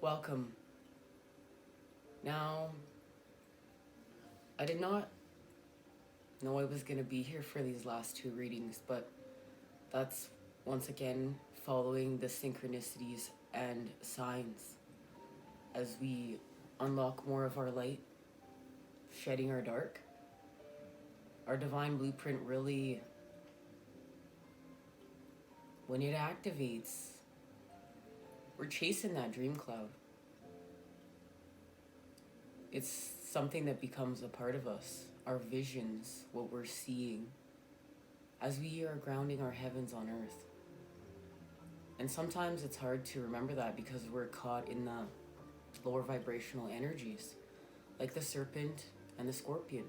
Welcome. Now, I did not know I was going to be here for these last two readings, but that's once again following the synchronicities and signs as we unlock more of our light, shedding our dark. Our divine blueprint really, when it activates, we're chasing that dream cloud. It's something that becomes a part of us, our visions, what we're seeing, as we are grounding our heavens on earth. And sometimes it's hard to remember that because we're caught in the lower vibrational energies, like the serpent and the scorpion.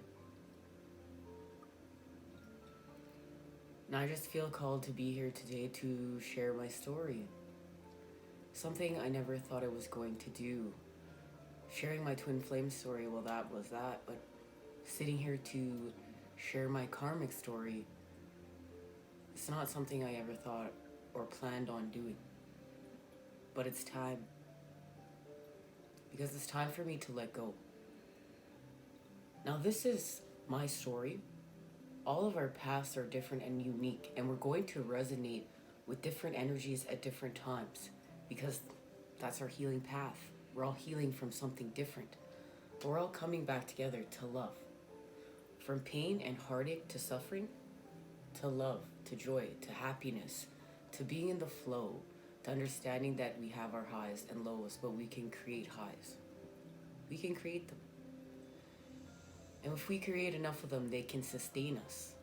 And I just feel called to be here today to share my story. Something I never thought I was going to do. Sharing my twin flame story, well, that was that, but sitting here to share my karmic story, it's not something I ever thought or planned on doing. But it's time. Because it's time for me to let go. Now, this is my story. All of our paths are different and unique, and we're going to resonate with different energies at different times because that's our healing path. We're all healing from something different. We're all coming back together to love. From pain and heartache to suffering, to love, to joy, to happiness, to being in the flow, to understanding that we have our highs and lows, but we can create highs. We can create them. And if we create enough of them, they can sustain us.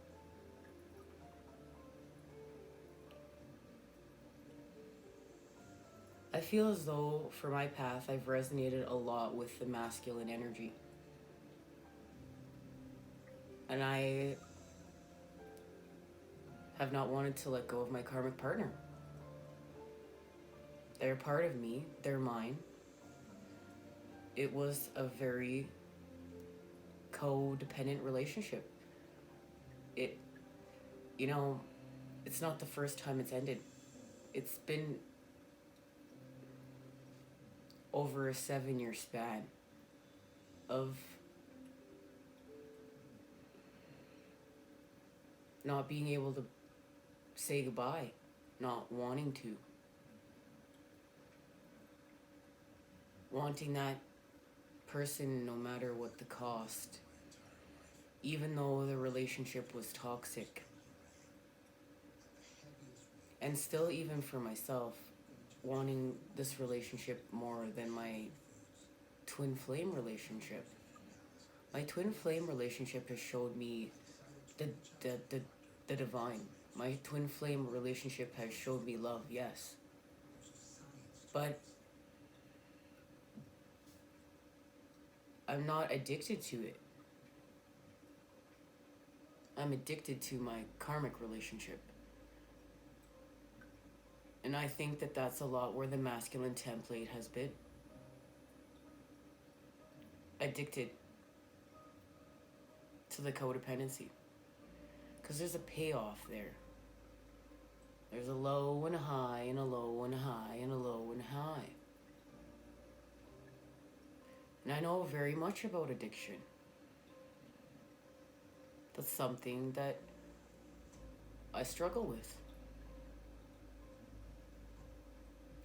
I feel as though for my path, I've resonated a lot with the masculine energy. And I have not wanted to let go of my karmic partner. They're part of me, they're mine. It was a very codependent relationship. It's not the first time it's ended. It's been over a 7-year span of not being able to say goodbye, not wanting to. Wanting that person no matter what the cost, even though the relationship was toxic. And still, even for myself, wanting this relationship more than my twin flame relationship. My twin flame relationship has showed me the divine. My twin flame relationship has showed me love, yes. But I'm not addicted to it. I'm addicted to my karmic relationship. And I think that that's a lot where the masculine template has been. Addicted to the codependency. Because there's a payoff there. There's a low and a high and a low and a high and a low and a high. And I know very much about addiction. That's something that I struggle with.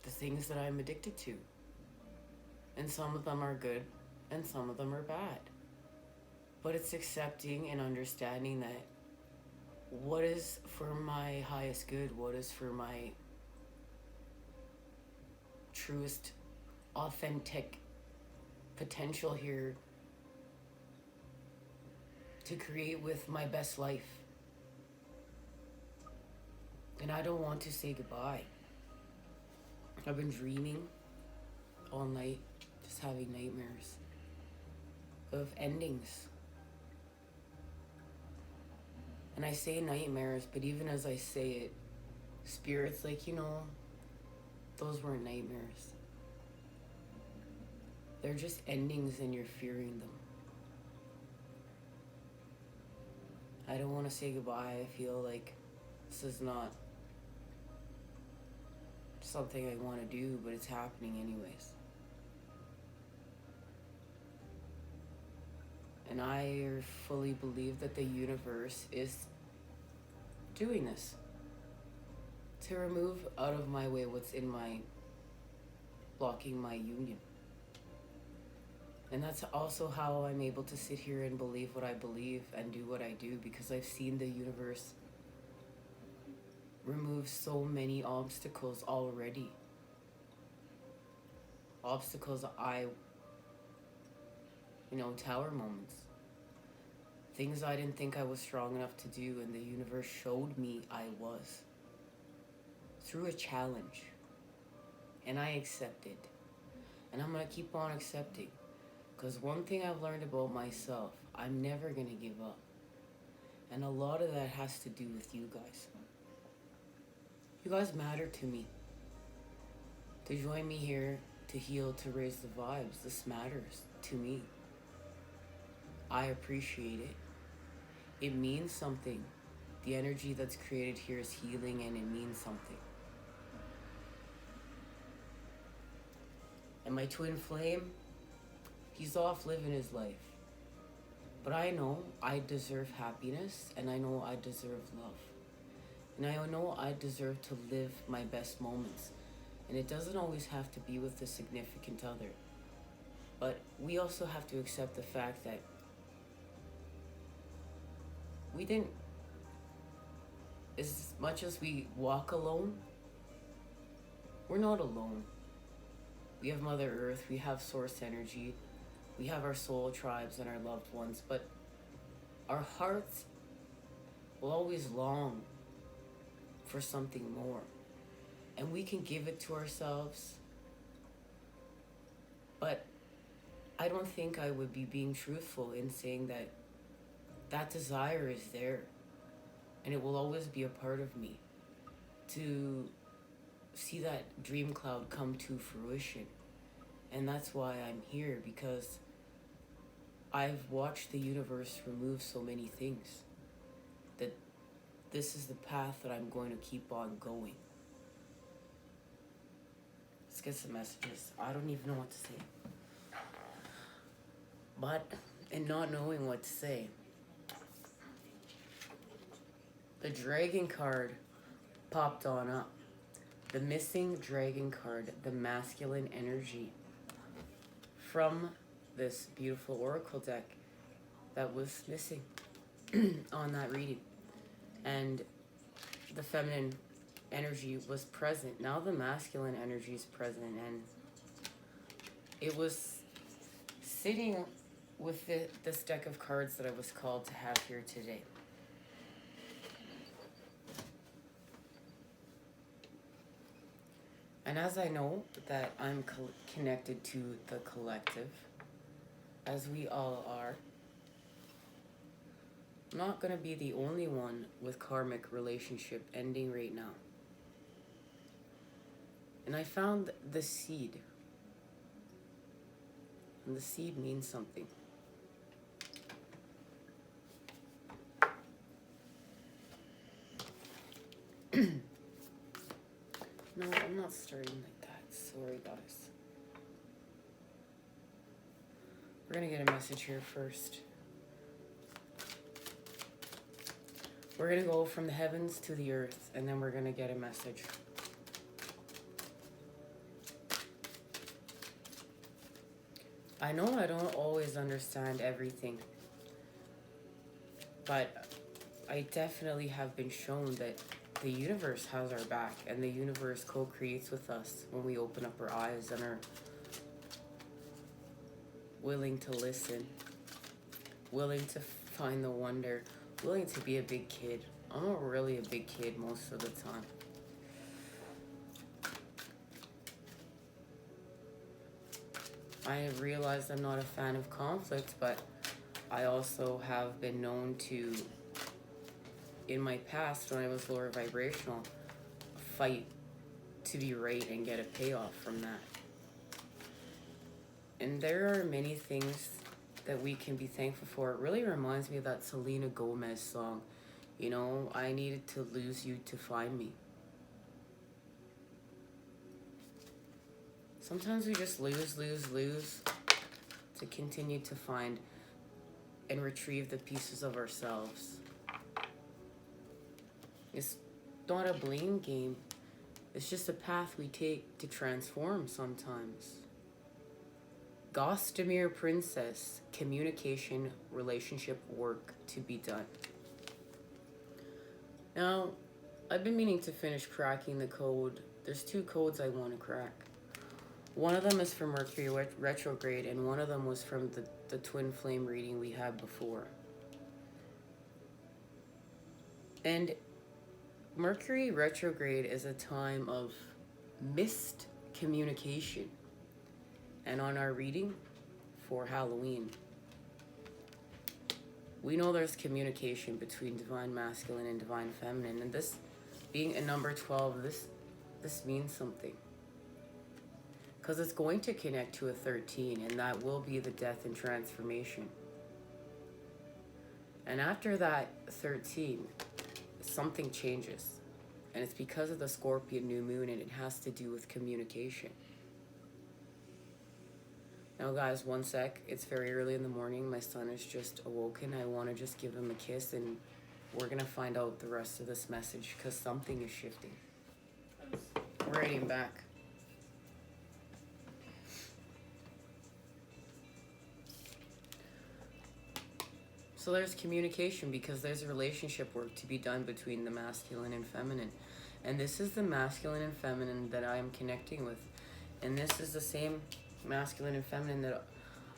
The things that I'm addicted to. And some of them are good and some of them are bad. But it's accepting and understanding that what is for my highest good, what is for my truest, authentic potential here to create with my best life. And I don't want to say goodbye. I've been dreaming all night, just having nightmares of endings. And I say nightmares, but even as I say it, Spirit's like, those weren't nightmares. They're just endings and you're fearing them. I don't want to say goodbye. I feel like this is not something I want to do, but it's happening anyways. And I fully believe that the universe is doing this to remove out of my way what's in my blocking my union. And that's also how I'm able to sit here and believe what I believe and do what I do, because I've seen the universe remove so many obstacles already. Obstacles tower moments. Things I didn't think I was strong enough to do, and the universe showed me I was. Through a challenge. And I accepted. And I'm going to keep on accepting. Because one thing I've learned about myself, I'm never going to give up. And a lot of that has to do with you guys. You guys matter to me. To join me here, to heal, to raise the vibes. This matters to me. I appreciate it. It means something. The energy that's created here is healing, and it means something. And my twin flame, he's off living his life. But I know I deserve happiness, and I know I deserve love. And I know I deserve to live my best moments. And it doesn't always have to be with a significant other. But we also have to accept the fact that we didn't, as much as we walk alone, we're not alone. We have Mother Earth, we have Source Energy, we have our soul tribes and our loved ones, but our hearts will always long for something more. And we can give it to ourselves, but I don't think I would be being truthful in saying that that desire is there, and it will always be a part of me to see that dream cloud come to fruition. And that's why I'm here, because I've watched the universe remove so many things that this is the path that I'm going to keep on going. Let's get some messages. I don't even know what to say. But in not knowing what to say, the dragon card popped on up. The missing dragon card, the masculine energy from this beautiful oracle deck that was missing on that reading. And the feminine energy was present. Now the masculine energy is present, and it was sitting with this deck of cards that I was called to have here today. And as I know that I'm connected to the collective, as we all are, I'm not going to be the only one with karmic relationship ending right now. And I found the seed. And the seed means something. No, I'm not starting like that. Sorry, guys. We're going to get a message here first. We're going to go from the heavens to the earth, and then we're going to get a message. I know I don't always understand everything, but I definitely have been shown that the universe has our back, and the universe co-creates with us when we open up our eyes and are willing to listen, willing to find the wonder, willing to be a big kid. I'm not really a big kid most of the time. I have realized I'm not a fan of conflict, but I also have been known to, in my past when I was lower vibrational, fight to be right and get a payoff from that. And there are many things that we can be thankful for. It really reminds me of that Selena Gomez song, you know, I needed to lose you to find me. Sometimes we just lose to continue to find and retrieve the pieces of ourselves. It's not a blame game. It's just a path we take to transform sometimes. Gostamere Princess, communication, relationship work to be done. Now, I've been meaning to finish cracking the code. There's 2 codes I want to crack. One of them is from Mercury Retrograde, and one of them was from the twin flame reading we had before. And Mercury Retrograde is a time of missed communication. And on our reading for Halloween, we know there's communication between divine masculine and divine feminine. And this being a number 12, this means something. Because it's going to connect to a 13, and that will be the death and transformation. And after that 13, something changes. And it's because of the Scorpion new moon, and it has to do with communication. Now guys, one sec. It's very early in the morning. My son is just awoken. I want to just give him a kiss, and we're going to find out the rest of this message because something is shifting. We're heading back. So there's communication because there's a relationship work to be done between the masculine and feminine. And this is the masculine and feminine that I am connecting with. And this is the same masculine and feminine that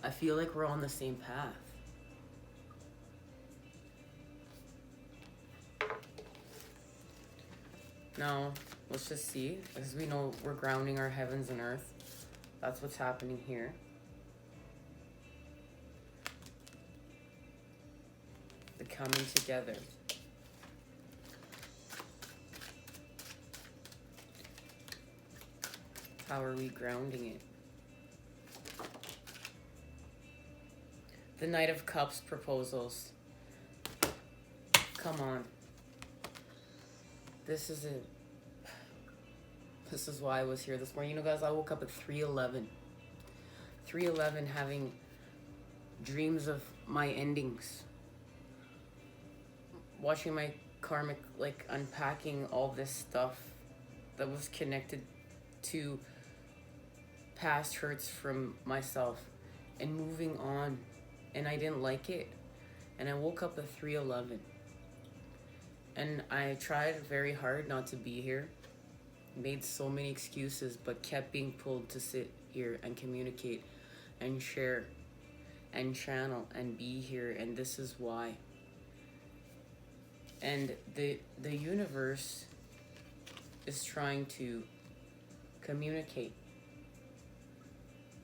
I feel like we're on the same path. Now, let's just see. As we know, we're grounding our heavens and earth. That's what's happening here. The coming together. How are we grounding it? The Knight of Cups proposals. Come on. This is why I was here this morning. You know, guys, I woke up at 3:11. 3:11 having dreams of my endings. Watching my karmic, like, unpacking all this stuff that was connected to past hurts from myself and moving on. And I didn't like it. And I woke up at 3:11. And I tried very hard not to be here. Made so many excuses, but kept being pulled to sit here and communicate and share and channel and be here. And this is why. And the universe is trying to communicate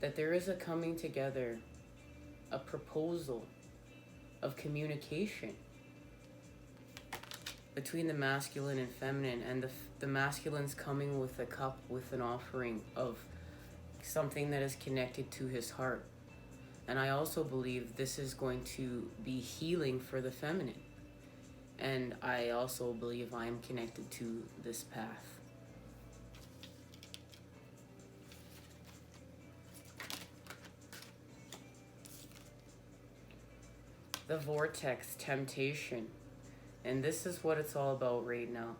that there is a coming together, a proposal of communication between the masculine and feminine, and the masculine's coming with a cup, with an offering of something that is connected to his heart. And I also believe this is going to be healing for the feminine. And I also believe I am connected to this path. The vortex, temptation. And this is what it's all about right now.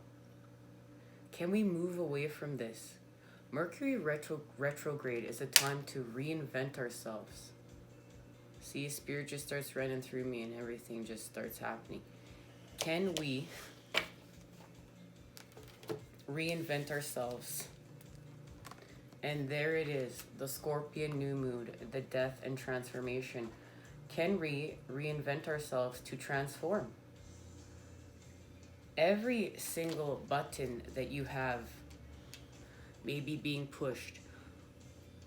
Can we move away from this? Mercury retrograde is a time to reinvent ourselves. See, spirit just starts running through me and everything just starts happening. Can we reinvent ourselves? And there it is, the Scorpion new moon, the death and transformation. Can we reinvent ourselves to transform? Every single button that you have may be being pushed.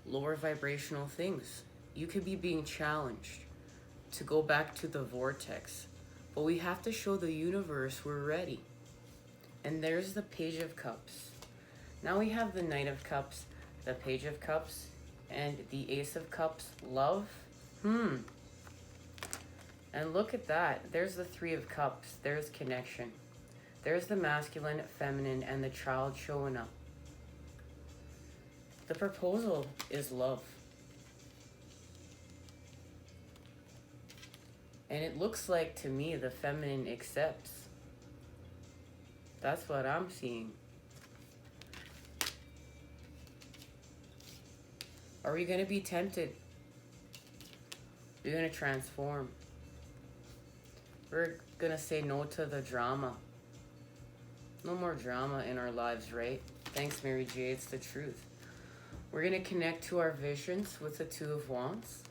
Lower vibrational things. You could be being challenged to go back to the vortex. But we have to show the universe we're ready. And there's the Page of Cups. Now we have the Knight of Cups, the Page of Cups, and the Ace of Cups. Love. And look at that. There's the Three of Cups. There's connection. There's the masculine, feminine, and the child showing up. The proposal is love. And it looks like to me the feminine accepts. That's what I'm seeing. Are we going to be tempted? We're going to transform. We're going to say no to the drama. No more drama in our lives, right? Thanks, Mary J. It's the truth. We're going to connect to our visions with the Two of Wands.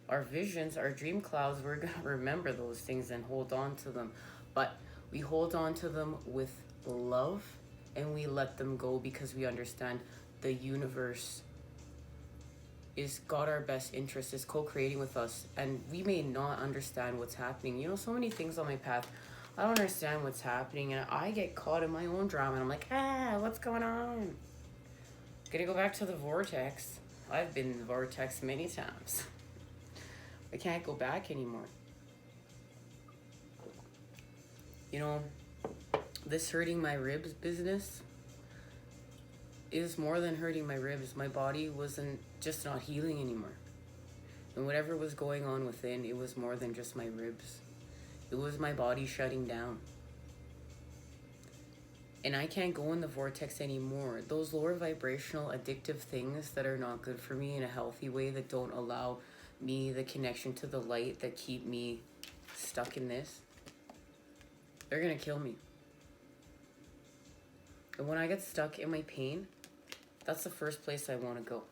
Our visions, our dream clouds, we're going to remember those things and hold on to them. But we hold on to them with love and we let them go because we understand the universe is got our best interest, is co-creating with us. And we may not understand what's happening. You know, so many things on my path, I don't understand what's happening. And I get caught in my own drama. And I'm like, what's going on? Gonna go back to the vortex. I've been in the vortex many times. I can't go back anymore. You know, this hurting my ribs business is more than hurting my ribs. My body wasn't just not healing anymore. And whatever was going on within, it was more than just my ribs. It was my body shutting down. And I can't go in the vortex anymore. Those lower vibrational addictive things that are not good for me in a healthy way, that don't allow me the connection to the light, that keep me stuck in this, they're gonna kill me. And when I get stuck in my pain, that's the first place I want to go.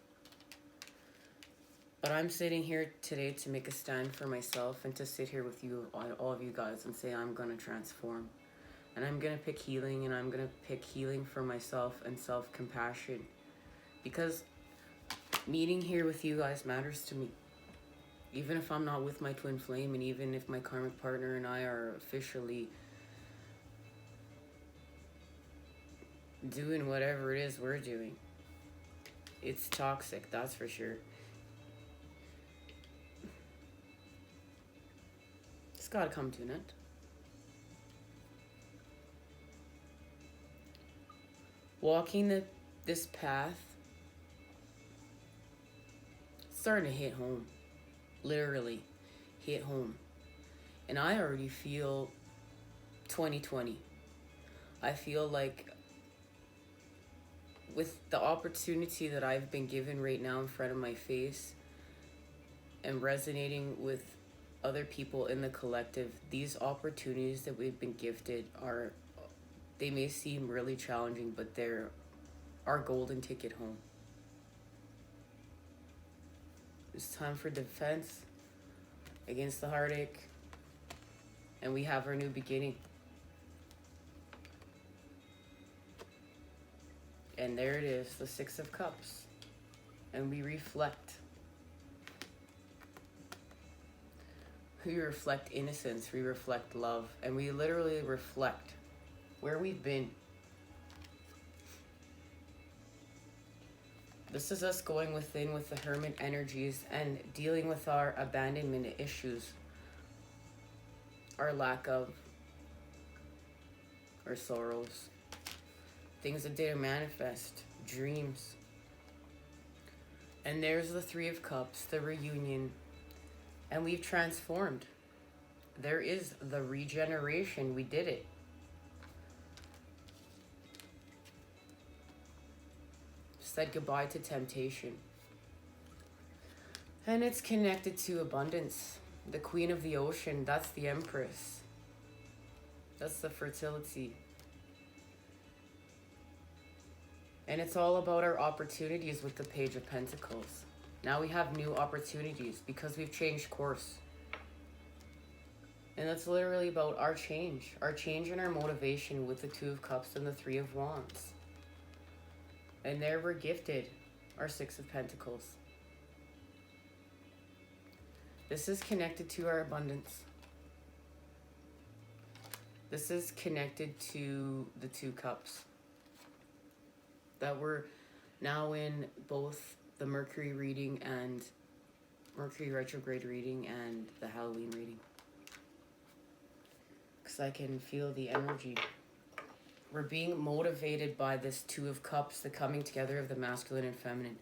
But I'm sitting here today to make a stand for myself and to sit here with you, all of you guys, and say I'm gonna transform. And I'm gonna pick healing, and I'm gonna pick healing for myself and self-compassion, because meeting here with you guys matters to me. Even if I'm not with my twin flame, and even if my karmic partner and I are officially doing whatever it is we're doing, it's toxic, that's for sure. It's gotta come to an end. Walking this path, it's starting to hit home. Literally hit home. And I already feel 2020. I feel like with the opportunity that I've been given right now in front of my face and resonating with other people in the collective, these opportunities that we've been gifted they may seem really challenging, but they're our golden ticket home. It's time for defense against the heartache, and we have our new beginning. And there it is, the Six of Cups. And we reflect. We reflect innocence, we reflect love, and we literally reflect where we've been. This is us going within with the Hermit energies and dealing with our abandonment issues, our lack of, our sorrows, things that didn't manifest, dreams. And there's the Three of Cups, the reunion, and we've transformed. There is the regeneration, we did it. Said goodbye to temptation. And it's connected to abundance. The Queen of the Ocean, that's the Empress. That's the fertility. And it's all about our opportunities with the Page of Pentacles. Now we have new opportunities because we've changed course. And that's literally about our change and our motivation with the Two of Cups and the Three of Wands. And there we're gifted our Six of Pentacles. This is connected to our abundance. This is connected to the Two Cups. That we're now in both the Mercury reading and Mercury retrograde reading and the Halloween reading. Because I can feel the energy. We're being motivated by this Two of Cups, the coming together of the masculine and feminine.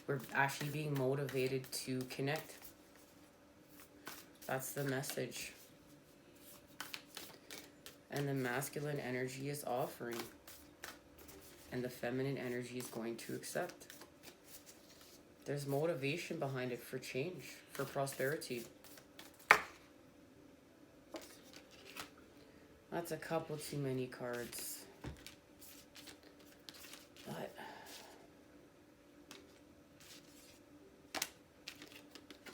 We're actually being motivated to connect. That's the message. And the masculine energy is offering. And the feminine energy is going to accept. There's motivation behind it for change, for prosperity. That's a couple too many cards. But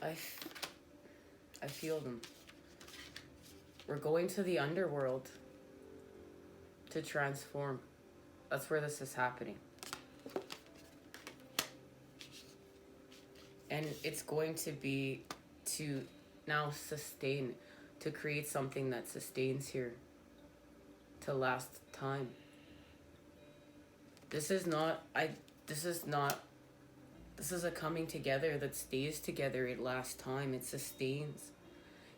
I feel them. We're going to the underworld to transform. That's where this is happening. And it's going to be to now sustain, to create something that sustains here, to last time. This is a coming together that stays together. It lasts time. It sustains.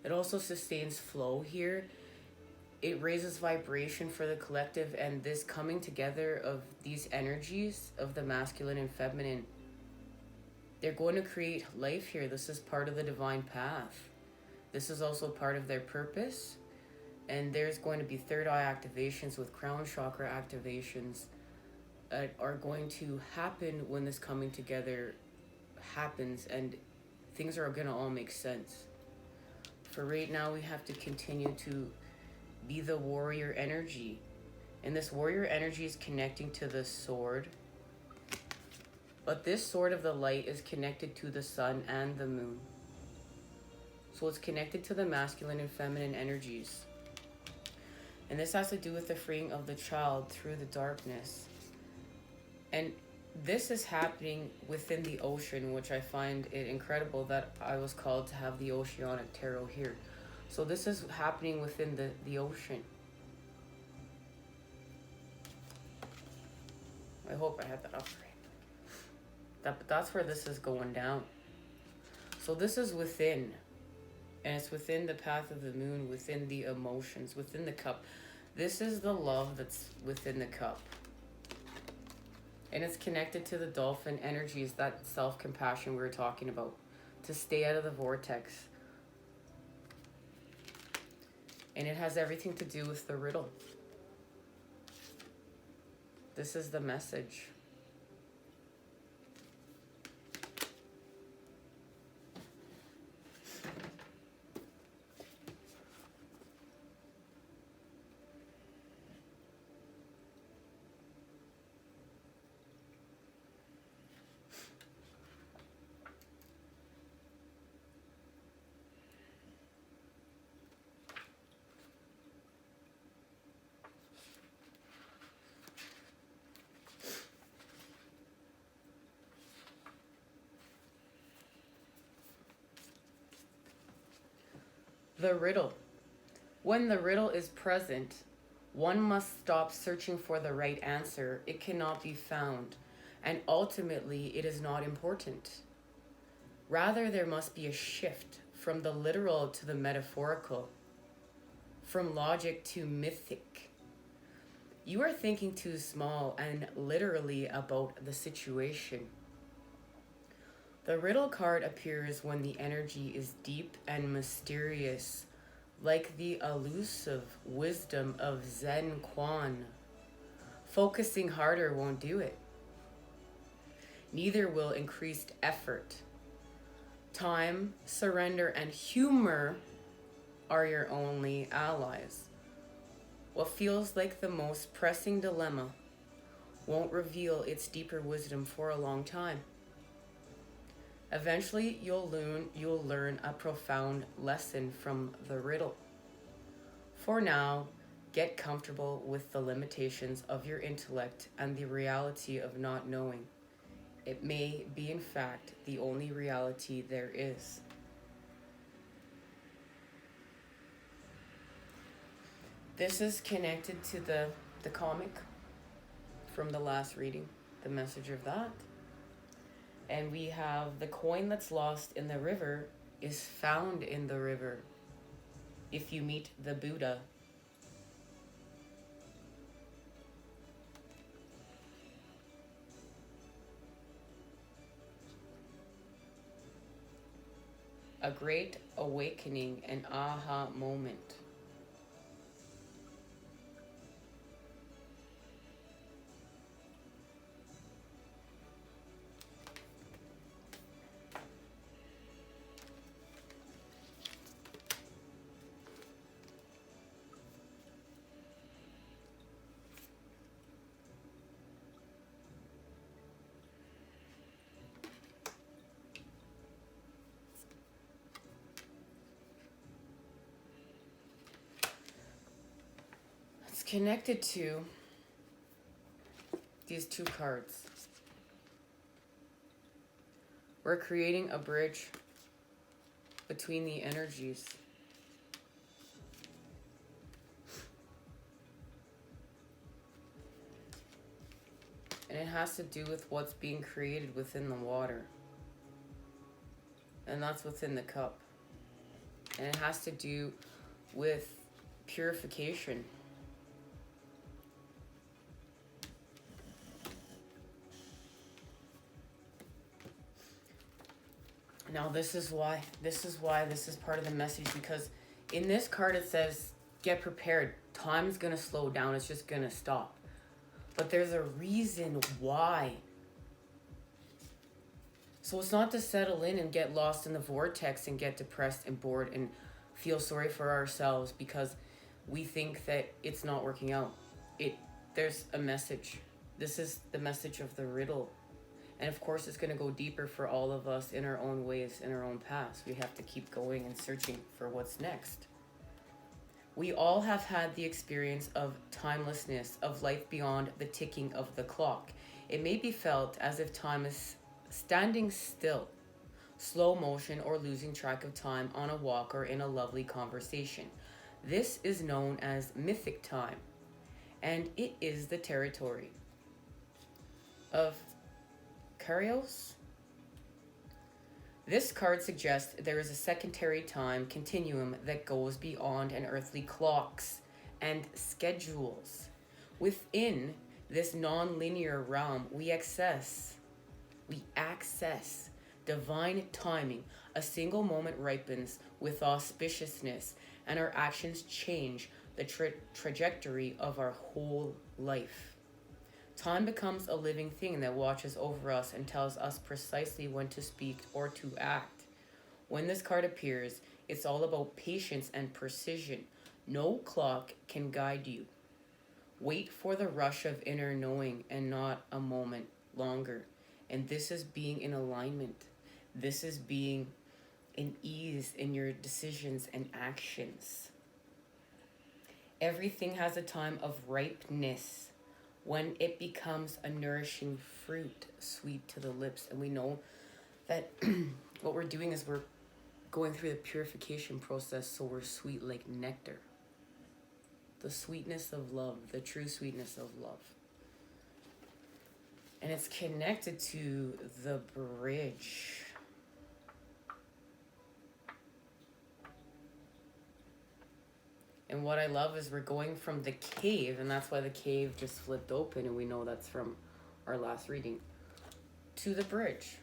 It also sustains flow here. It raises vibration for the collective, and this coming together of these energies of the masculine and feminine, they're going to create life here. This is part of the divine path. This is also part of their purpose. And there's going to be third eye activations with crown chakra activations that are going to happen when this coming together happens, and things are going to all make sense. For right now, we have to continue to be the warrior energy. And this warrior energy is connecting to the sword. But this sword of the light is connected to the sun and the moon. So it's connected to the masculine and feminine energies. And this has to do with the freeing of the child through the darkness. And this is happening within the ocean, which I find it incredible that I was called to have the Oceanic Tarot here. So this is happening within the ocean. I hope I had that up right. That's where this is going down. So this is within. And it's within the path of the moon, within the emotions, within the cup. This is the love that's within the cup. And it's connected to the dolphin energies, that self-compassion we were talking about. To stay out of the vortex. And it has everything to do with the riddle. This is the message. The riddle. When the riddle is present, one must stop searching for the right answer. It cannot be found, and ultimately it is not important. Rather, there must be a shift from the literal to the metaphorical, from logic to mythic. You are thinking too small and literally about the situation. The riddle card appears when the energy is deep and mysterious, like the elusive wisdom of Zen Quan. Focusing harder won't do it. Neither will increased effort. Time, surrender, and humor are your only allies. What feels like the most pressing dilemma won't reveal its deeper wisdom for a long time. Eventually, you'll learn a profound lesson from the riddle. For now, get comfortable with the limitations of your intellect and the reality of not knowing. It may be, in fact, the only reality there is. This is connected to the comic from the last reading, the message of that. And we have the coin that's lost in the river is found in the river if you meet the Buddha. a great awakening, an aha moment. It's connected to these two cards. We're creating a bridge between the energies. And it has to do with what's being created within the water. And that's within the cup. And it has to do with purification. Now this is why this is part of the message, because in this card it says get prepared. Time's gonna slow down, it's just gonna stop. But there's a reason why. So it's not to settle in and get lost in the vortex and get depressed and bored and feel sorry for ourselves because we think that it's not working out. There's a message. This is the message of the riddle. And of course, it's going to go deeper for all of us in our own ways, in our own paths. We have to keep going and searching for what's next. We all have had the experience of timelessness, of life beyond the ticking of the clock. It may be felt as if time is standing still, slow motion, or losing track of time on a walk or in a lovely conversation. This is known as mythic time, and it is the territory of Kairos. This card suggests there is a secondary time continuum that goes beyond an earthly clocks and schedules. Within this non-linear realm, we access divine timing. A single moment ripens with auspiciousness, and our actions change the trajectory of our whole life. Time becomes a living thing that watches over us and tells us precisely when to speak or to act. When this card appears, it's all about patience and precision. No clock can guide you. Wait for the rush of inner knowing and not a moment longer. And this is being in alignment. This is being in ease in your decisions and actions. Everything has a time of ripeness when it becomes a nourishing fruit, sweet to the lips. And we know that what we're doing is we're going through the purification process, so we're sweet like nectar. The sweetness of love, the true sweetness of love. And it's connected to the bridge. And what I love is we're going from the cave, and that's why the cave just flipped open, and we know that's from our last reading, to the bridge.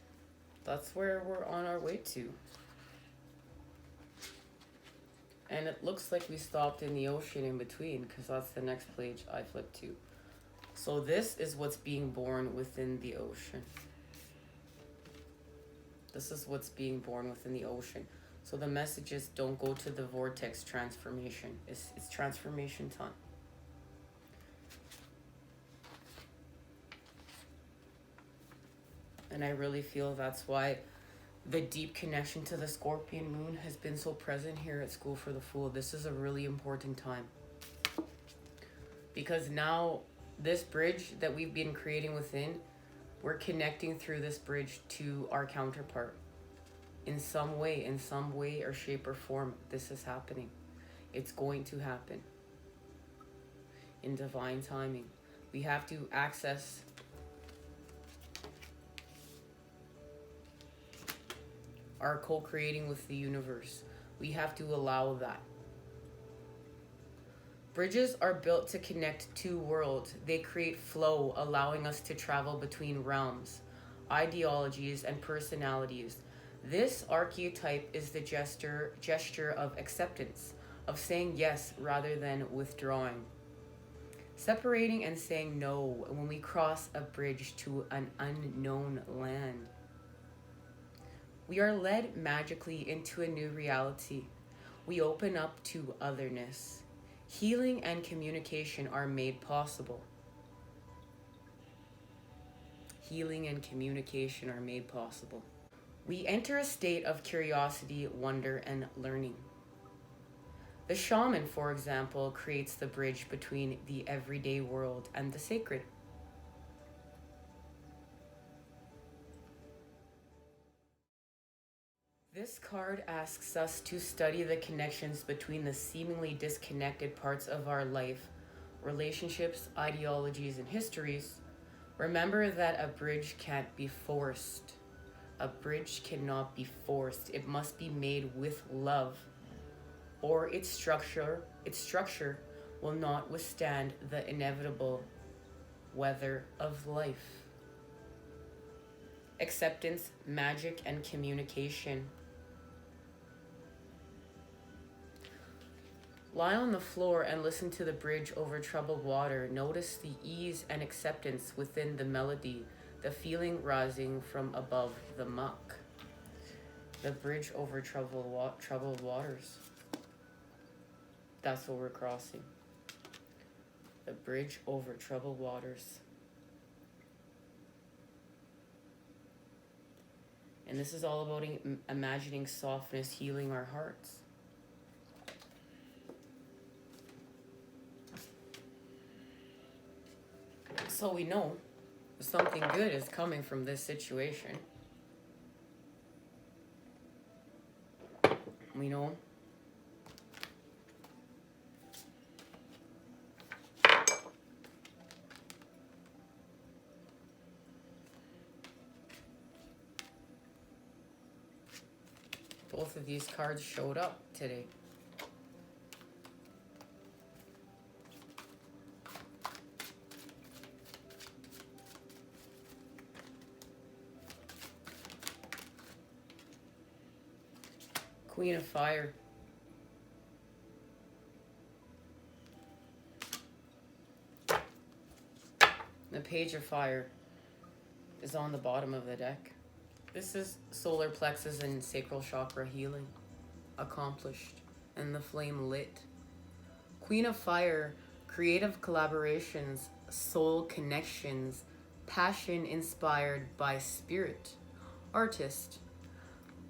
That's where we're on our way to. And it looks like we stopped in the ocean in between, because that's the next page I flipped to. So this is what's being born within the ocean. This is what's being born within the ocean. So the message is don't go to the vortex transformation. It's transformation time. And I really feel that's why the deep connection to the Scorpion moon has been so present here at School for the Fool. This is a really important time. Because now this bridge that we've been creating within, we're connecting through this bridge to our counterpart. In some way or shape or form, this is happening. It's going to happen. In divine timing. We have to access our co-creating with the universe. We have to allow that. Bridges are built to connect two worlds. They create flow, allowing us to travel between realms, ideologies, and personalities. This archetype is the gesture of acceptance, of saying yes rather than withdrawing. Separating and saying no when we cross a bridge to an unknown land. We are led magically into a new reality. We open up to otherness. Healing and communication are made possible. Healing and communication are made possible. We enter a state of curiosity, wonder, and learning. The shaman, for example, creates the bridge between the everyday world and the sacred. This card asks us to study the connections between the seemingly disconnected parts of our life, relationships, ideologies, and histories. Remember that a bridge can't be forced. A bridge cannot be forced. It must be made with love, or its structure will not withstand the inevitable weather of life. Acceptance, magic, and communication. Lie on the floor and listen to the bridge over troubled water. Notice the ease and acceptance within the melody, the feeling rising from above the muck. The bridge over troubled waters. That's what we're crossing. The bridge over troubled waters. And this is all about imagining softness healing our hearts. So we know something good is coming from this situation. We know both of these cards showed up today. Queen of Fire. The Page of Fire is on the bottom of the deck. This is solar plexus and sacral chakra healing accomplished and the flame lit. Queen of Fire, creative collaborations, soul connections, passion inspired by spirit. Artist.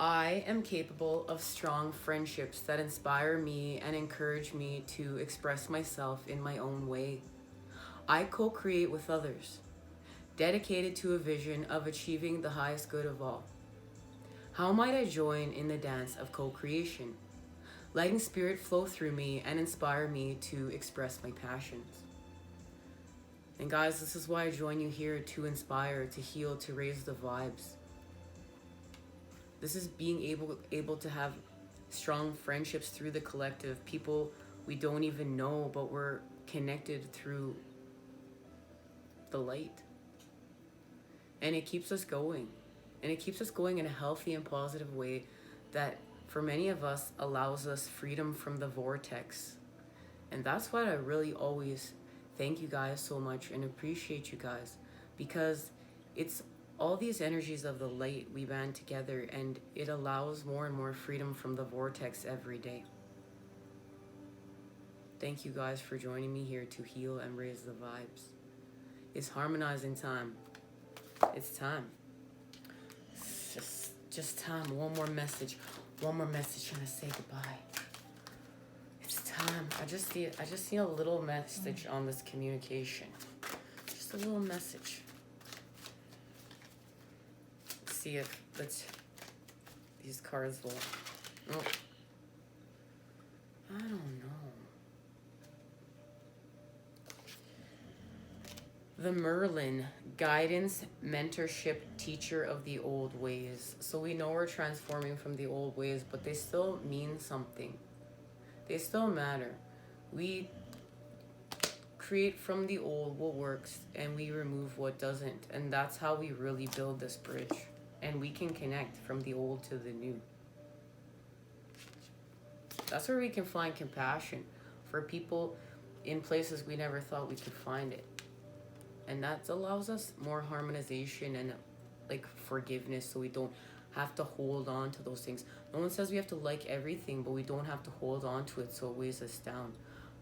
I am capable of strong friendships that inspire me and encourage me to express myself in my own way. I co-create with others, dedicated to a vision of achieving the highest good of all. How might I join in the dance of co-creation, letting spirit flow through me and inspire me to express my passions? And guys, this is why I join you here, to inspire, to heal, to raise the vibes. This is being able to have strong friendships through the collective. People we don't even know, but we're connected through the light. And it keeps us going. And it keeps us going in a healthy and positive way that for many of us allows us freedom from the vortex. And that's why I really always thank you guys so much and appreciate you guys, because it's all these energies of the light we band together, and it allows more and more freedom from the vortex every day. Thank you guys for joining me here to heal and raise the vibes. It's harmonizing time. It's time. It's just time. One more message trying to say goodbye. It's time. I just need a little message on this communication. Just a little message. See if these cards will. Oh, I don't know. The Merlin, guidance, mentorship, teacher of the old ways. So we know we're transforming from the old ways, but they still mean something. They still matter. We create from the old what works and we remove what doesn't. And that's how we really build this bridge and we can connect from the old to the new. That's where we can find compassion for people in places we never thought we could find it. And that allows us more harmonization and like forgiveness, so we don't have to hold on to those things. No one says we have to like everything, but we don't have to hold on to it so it weighs us down.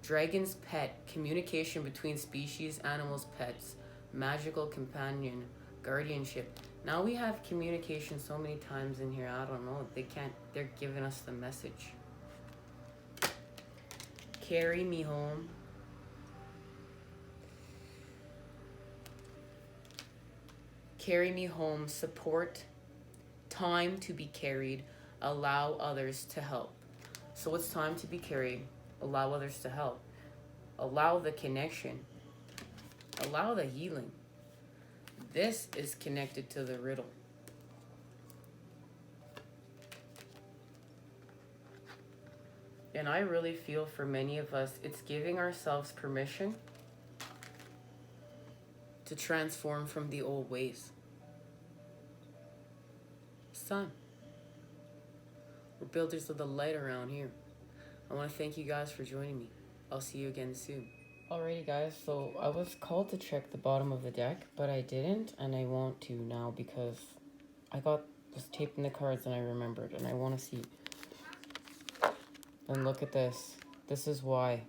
Dragon's pet, communication between species, animals, pets, magical companion, guardianship. Now we have communication so many times in here, I don't know. They're giving us the message. Carry me home. Carry me home, support, time to be carried, allow others to help. So it's time to be carried, allow others to help. Allow the connection, allow the healing. This is connected to the riddle. And I really feel for many of us, it's giving ourselves permission to transform from the old ways. Sun. We're builders of the light around here. I want to thank you guys for joining me. I'll see you again soon. Alrighty guys, so I was called to check the bottom of the deck, but I didn't, and I want to now because I was taping the cards and I remembered, and I want to see. And look at this. This is why.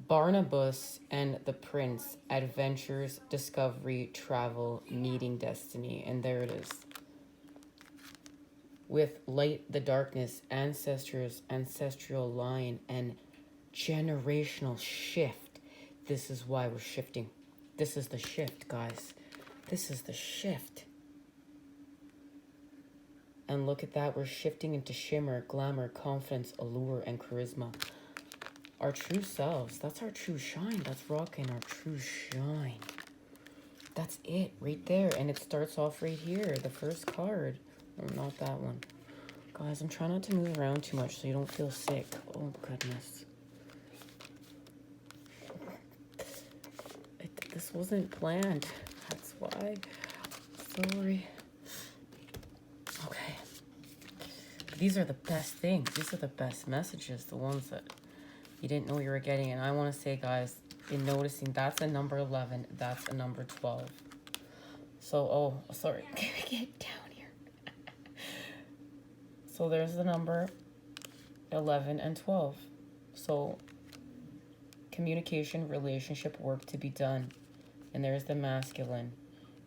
Barnabas and the Prince, adventures, discovery, travel, meeting destiny. And there it is. With light, the darkness, ancestors, ancestral line, and generational shift. This is why we're shifting. This is the shift, guys. This is the shift. And look at that. We're shifting into shimmer, glamour, confidence, allure, and charisma. Our true selves. That's our true shine. That's rocking our true shine. That's it right there. And it starts off right here. The first card. No, not that one. Guys, I'm trying not to move around too much so you don't feel sick. Oh, goodness. This wasn't planned. That's why. Sorry. Okay. These are the best things. These are the best messages. The ones that you didn't know you were getting. And I want to say, guys, in noticing, that's a number 11. That's a number 12. So, oh, sorry. Get down here. So there's the number 11 and 12. So communication, relationship, work to be done. And there's the masculine.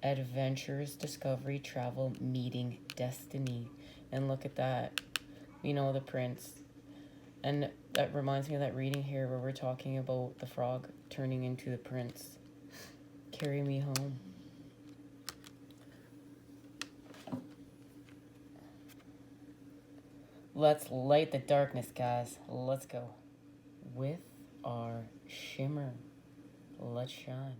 Adventures, discovery, travel, meeting, destiny. And look at that. We know the prince. And that reminds me of that reading here where we're talking about the frog turning into the prince. Carry me home. Let's light the darkness, guys. Let's go. With our shimmer. Let's shine.